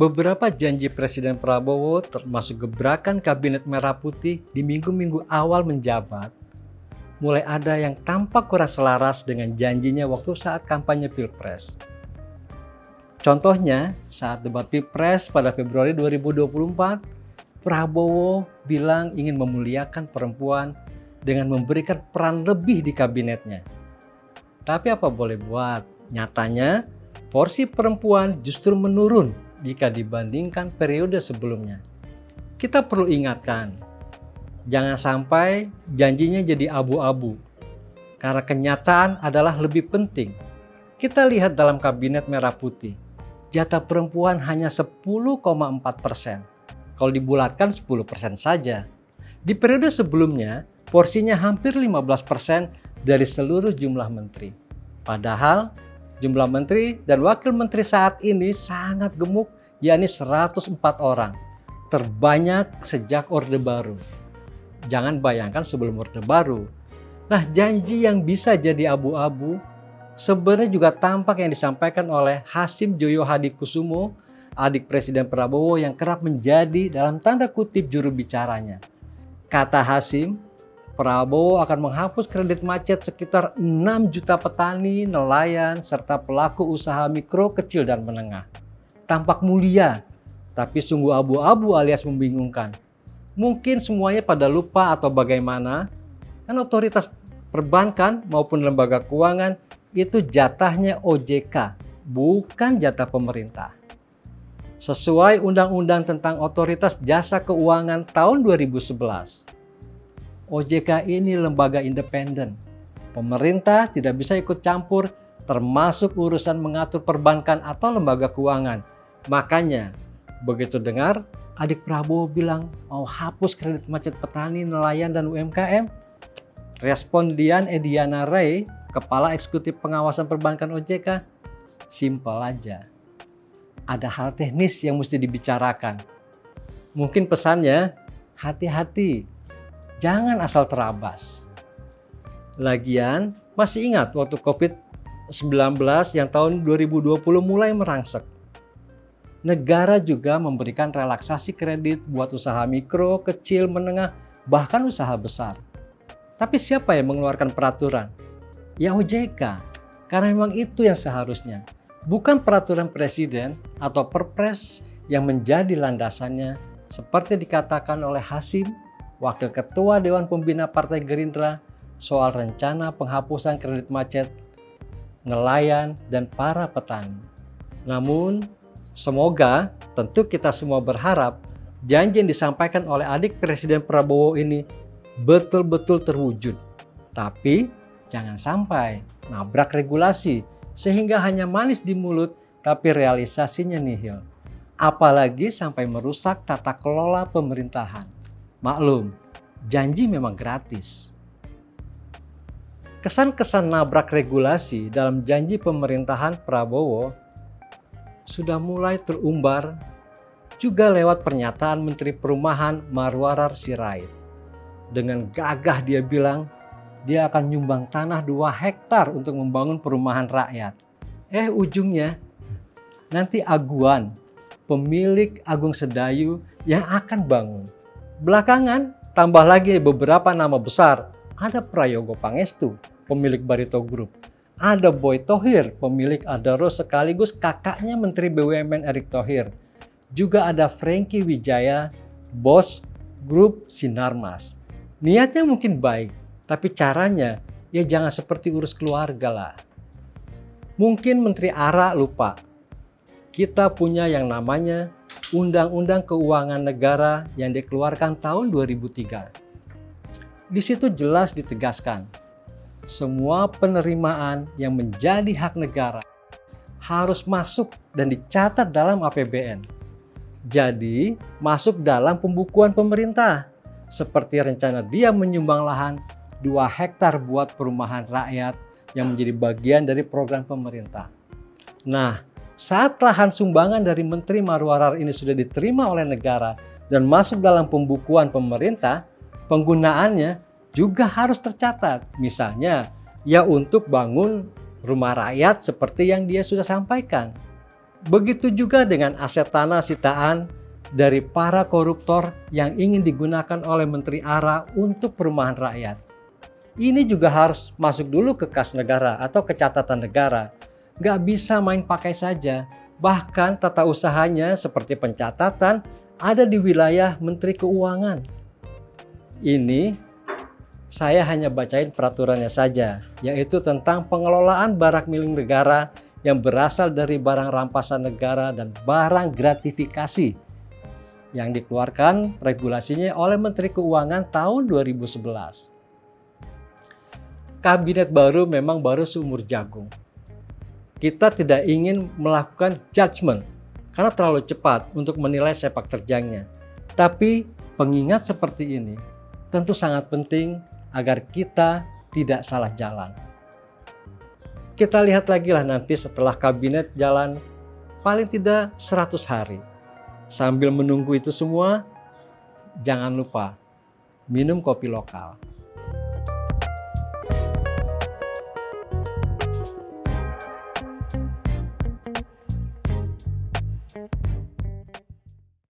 Beberapa janji Presiden Prabowo termasuk gebrakan Kabinet Merah Putih di minggu-minggu awal menjabat, mulai ada yang tampak kurang selaras dengan janjinya waktu saat kampanye Pilpres. Contohnya, saat debat Pilpres pada Februari 2024, Prabowo bilang ingin memuliakan perempuan dengan memberikan peran lebih di kabinetnya. Tapi apa boleh buat, nyatanya porsi perempuan justru menurun jika dibandingkan periode sebelumnya. Kita perlu ingatkan, jangan sampai janjinya jadi abu-abu, karena kenyataan adalah lebih penting. Kita lihat dalam Kabinet Merah Putih, jatah perempuan hanya 10,4%. Kalau dibulatkan 10% saja. Di periode sebelumnya, porsinya hampir 15% dari seluruh jumlah menteri. Padahal, jumlah menteri dan wakil menteri saat ini sangat gemuk, yakni 104 orang. Terbanyak sejak Orde Baru. Jangan bayangkan sebelum Orde Baru. Nah, janji yang bisa jadi abu-abu sebenarnya juga tampak yang disampaikan oleh Hasim Joyo Hadikusumo, adik Presiden Prabowo yang kerap menjadi dalam tanda kutip juru bicaranya. Kata Hasim, Prabowo akan menghapus kredit macet sekitar 6 juta petani, nelayan, serta pelaku usaha mikro, kecil, dan menengah. Tampak mulia, tapi sungguh abu-abu alias membingungkan. Mungkin semuanya pada lupa atau bagaimana, kan otoritas perbankan maupun lembaga keuangan itu jatahnya OJK, bukan jatah pemerintah. Sesuai Undang-Undang tentang Otoritas Jasa Keuangan tahun 2011. OJK ini lembaga independen. Pemerintah tidak bisa ikut campur termasuk urusan mengatur perbankan atau lembaga keuangan. Makanya begitu dengar adik Prabowo bilang mau hapus kredit macet petani, nelayan, dan UMKM, respon Dian Ediana Ray, Kepala Eksekutif Pengawasan Perbankan OJK, simpel aja. Ada hal teknis yang mesti dibicarakan. Mungkin pesannya, hati-hati. Jangan asal terabas. Lagian, masih ingat waktu COVID-19 yang tahun 2020 mulai merangsek. Negara juga memberikan relaksasi kredit buat usaha mikro, kecil, menengah, bahkan usaha besar. Tapi siapa yang mengeluarkan peraturan? Ya OJK, karena memang itu yang seharusnya. Bukan peraturan presiden atau perpres yang menjadi landasannya seperti dikatakan oleh Hasim, Wakil Ketua Dewan Pembina Partai Gerindra, soal rencana penghapusan kredit macet, nelayan, dan para petani. Namun, semoga tentu kita semua berharap janji yang disampaikan oleh adik Presiden Prabowo ini betul-betul terwujud. Tapi, jangan sampai nabrak regulasi sehingga hanya manis di mulut tapi realisasinya nihil. Apalagi sampai merusak tata kelola pemerintahan. Maklum, janji memang gratis. Kesan-kesan nabrak regulasi dalam janji pemerintahan Prabowo sudah mulai terumbar juga lewat pernyataan Menteri Perumahan Marwarar Sirait. Dengan gagah dia bilang dia akan nyumbang tanah 2 hektar untuk membangun perumahan rakyat. Ujungnya nanti Aguan, pemilik Agung Sedayu yang akan bangun. Belakangan tambah lagi beberapa nama besar. Ada Prayogo Pangestu, pemilik Barito Group. Ada Boy Thohir, pemilik Adaro sekaligus kakaknya Menteri BUMN Erick Thohir. Juga ada Franky Wijaya, bos grup Sinarmas. Niatnya mungkin baik, tapi caranya ya jangan seperti urus keluarga lah. Mungkin Menteri ARA lupa. Kita punya yang namanya Undang-Undang Keuangan Negara yang dikeluarkan tahun 2003. Di situ jelas ditegaskan, semua penerimaan yang menjadi hak negara harus masuk dan dicatat dalam APBN. Jadi, masuk dalam pembukuan pemerintah. Seperti rencana dia menyumbang lahan 2 hektar buat perumahan rakyat yang menjadi bagian dari program pemerintah. Nah, saat lahan sumbangan dari Menteri Marwarar ini sudah diterima oleh negara dan masuk dalam pembukuan pemerintah, penggunaannya juga harus tercatat. Misalnya, ya untuk bangun rumah rakyat seperti yang dia sudah sampaikan. Begitu juga dengan aset tanah sitaan dari para koruptor yang ingin digunakan oleh Menteri ARA untuk perumahan rakyat. Ini juga harus masuk dulu ke kas negara atau ke catatan negara. Nggak bisa main pakai saja. Bahkan tata usahanya seperti pencatatan ada di wilayah Menteri Keuangan. Ini saya hanya bacain peraturannya saja, yaitu tentang pengelolaan barang milik negara yang berasal dari barang rampasan negara dan barang gratifikasi yang dikeluarkan regulasinya oleh Menteri Keuangan tahun 2011. Kabinet baru memang baru seumur jagung. Kita tidak ingin melakukan judgement karena terlalu cepat untuk menilai sepak terjangnya. Tapi pengingat seperti ini tentu sangat penting agar kita tidak salah jalan. Kita lihat lagi lah nanti setelah kabinet jalan paling tidak 100 hari. Sambil menunggu itu semua, jangan lupa minum kopi lokal.